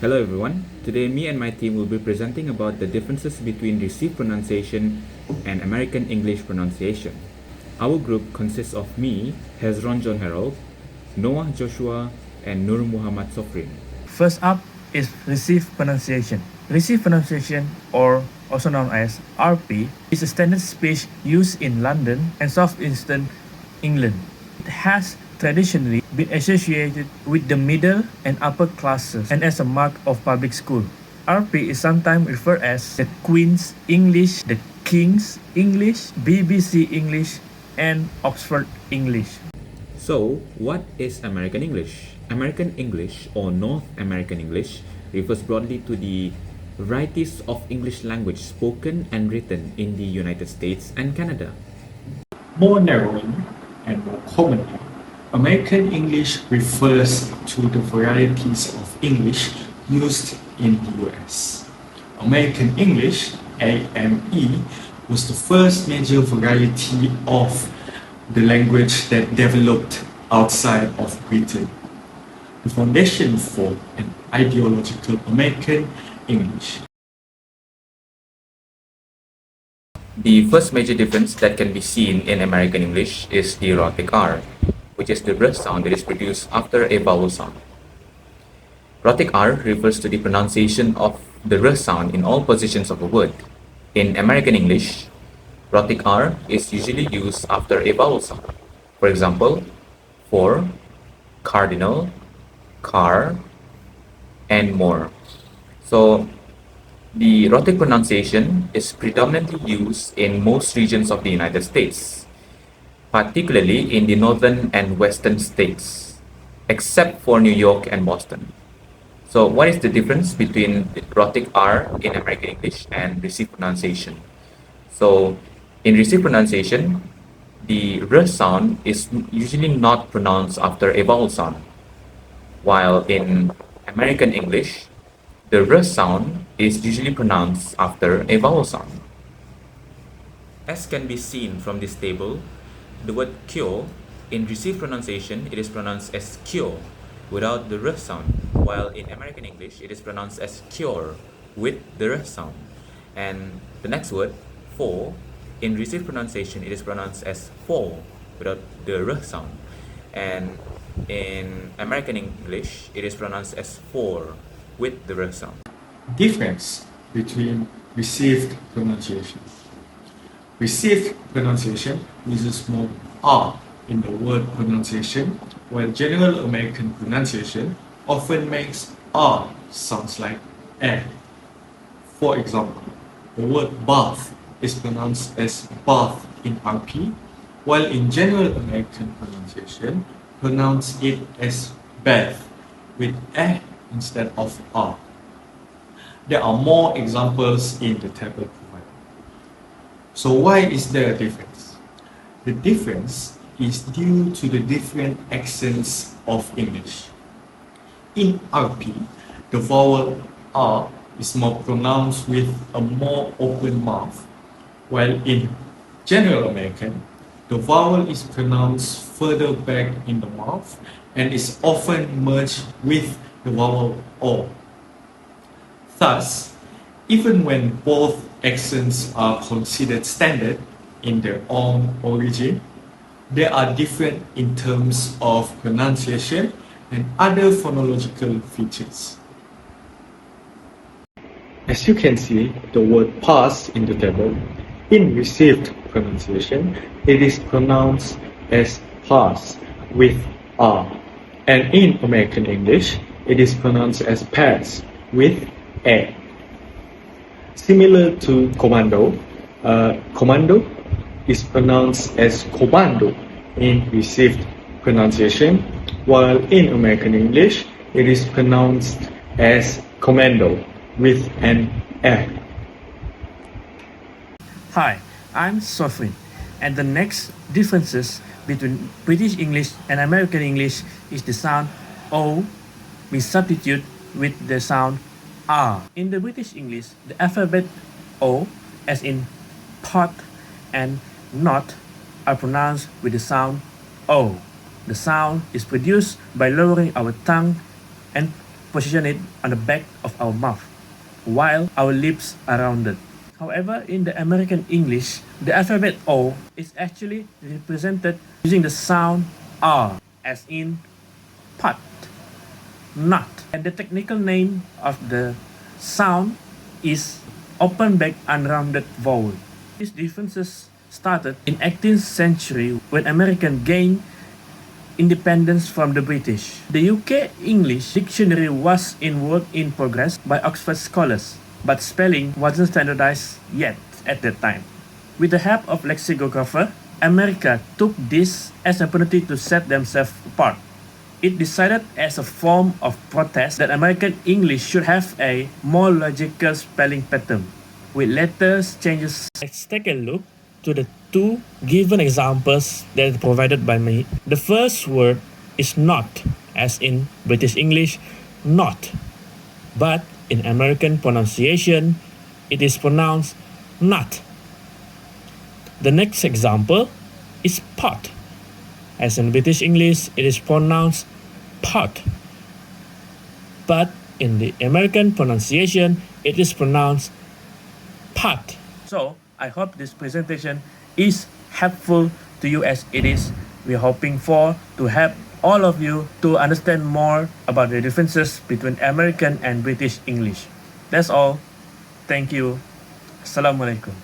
Hello everyone. Today me and my team will be presenting about the differences between received pronunciation and American English pronunciation. Our group consists of me, Hezron John Harold, Noah Joshua, and Nur Muhammad Sofrin. First up is received pronunciation. Received pronunciation, or also known as RP, is a standard speech used in London and southeastern England. It has traditionally been associated with the middle and upper classes and as a mark of public school. RP is sometimes referred as the Queen's English, the King's English, BBC English, and Oxford English. So, what is American English? American English or North American English refers broadly to the varieties of English language spoken and written in the United States and Canada. More narrowly and more commonly, American English refers to the varieties of English used in the US. American English, AME, was the first major variety of the language that developed outside of Britain. The foundation for an ideological American English. The first major difference that can be seen in American English is the rhotic R, which is the breath sound that is produced after a vowel sound. Rhotic R refers to the pronunciation of the r sound in all positions of a word. In American English, rhotic R is usually used after a vowel sound. For example, for, cardinal, car, and more. So, the rhotic pronunciation is predominantly used in most regions of the United States, particularly in the northern and western states, except for New York and Boston. So what is the difference between the rhotic R in American English and received pronunciation? So in received pronunciation, the r sound is usually not pronounced after a vowel sound, while in American English, the r sound is usually pronounced after a vowel sound. As can be seen from this table, the word cure, in received pronunciation, it is pronounced as cure without the r sound, while in American English, it is pronounced as cure with the r sound. And the next word, for, in received pronunciation, it is pronounced as for without the r sound. And in American English, it is pronounced as for with the r sound. Difference between received pronunciation. Received pronunciation uses more R in the word pronunciation, while general American pronunciation often makes R sounds like air. For example, the word bath is pronounced as bath in RP, while in general American pronunciation, pronounce it as bath with air instead of R. There are more examples in the table provided. So why is there a difference? The difference is due to the different accents of English. In RP, the vowel R is more pronounced with a more open mouth, while in General American, the vowel is pronounced further back in the mouth and is often merged with the vowel O. Thus, even when both accents are considered standard in their own origin, they are different in terms of pronunciation and other phonological features. As you can see, the word pass in the table, in received pronunciation, it is pronounced as pass with R, and in American English, it is pronounced as pass with A. Similar to commando, commando is pronounced as commando in received pronunciation, while in American English, it is pronounced as commando with an F. Hi, I'm Sofrin, and the next differences between British English and American English is the sound O we substitute with the sound R. In the British English, the alphabet O, as in pot and not, are pronounced with the sound O. The sound is produced by lowering our tongue and position it on the back of our mouth, while our lips are rounded. However, in the American English, the alphabet O is actually represented using the sound R, as in pot, nut. And the technical name of the sound is open back unrounded vowel. These differences started in 18th century when American gained independence from the British. The UK English dictionary was in work in progress by Oxford scholars, but spelling wasn't standardized yet at that time. With the help of lexicographer, America took this as an opportunity to set themselves apart. It decided as a form of protest that American English should have a more logical spelling pattern with letters changes. Let's take a look to the two given examples that are provided by me. The first word is not, as in British English, not. But in American pronunciation, it is pronounced not. The next example is pot. As in British English, it is pronounced pot. But in the American pronunciation, it is pronounced pot. So, I hope this presentation is helpful to you as it is. We're hoping to help all of you to understand more about the differences between American and British English. That's all. Thank you. Assalamualaikum.